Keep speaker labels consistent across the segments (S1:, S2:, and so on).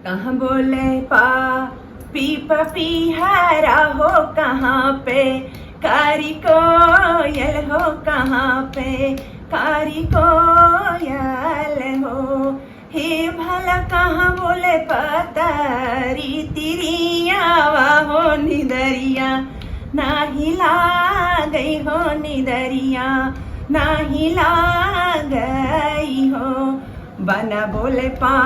S1: कहाँ बोले पा पी पपीहारा हो कहाँ पे, कारी कोयल हो कहाँ पे, कारी कोयल हो। हे भला कहाँ बोले पतारी तिरिया हो निदरिया, नाही गई हो निदरिया, नाही गई हो। बना बोले पा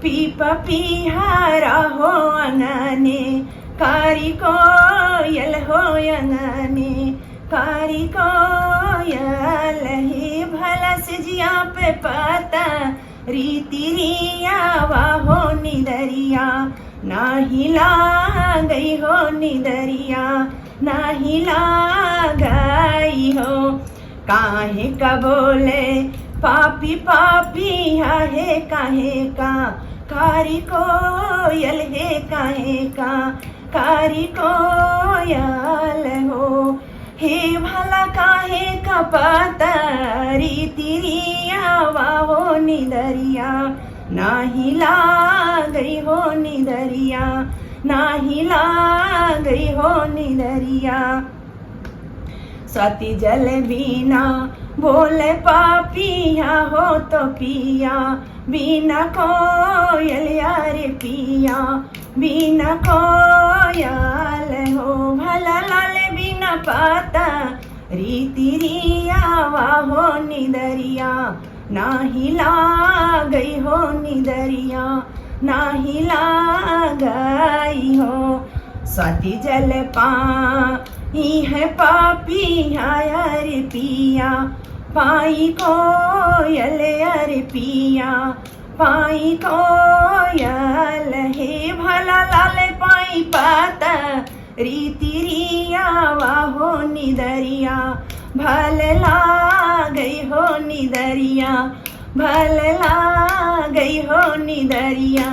S1: पी पपीहारा हो अंगने, कारी कोयल हो अंगने, कारी कोयल। हे भला सिजिया पे पता रीतिरिया हो निदरिया, नाही गई हो निदरिया, नाही गई हो। काहे का बोले पापी पापी है काहे का, कारी कोयल है काहे का, कारी कोयल हो। हे भला काहे का पतारी तिरिया हो निदरिया, नाही गई हो निदरिया, नाही गई हो निदरिया। स्वाति जल बिना बोले पापिया हो तो पिया, बिना कोयल यारे पिया, बिना कोयल हो। भला लाले बिना पाता रीतिरिया हो निदरिया, नाही गई हो निदरिया, नाही गई हो। स्वाति जल पाई है पापिया यारे पिया, पाई कोयल यारे पिया, पाई कोयल। हे भला लाले पाई पाता रीतिरिया हो निदरिया, भल गई हो निदरिया, भल गई हो निदरिया।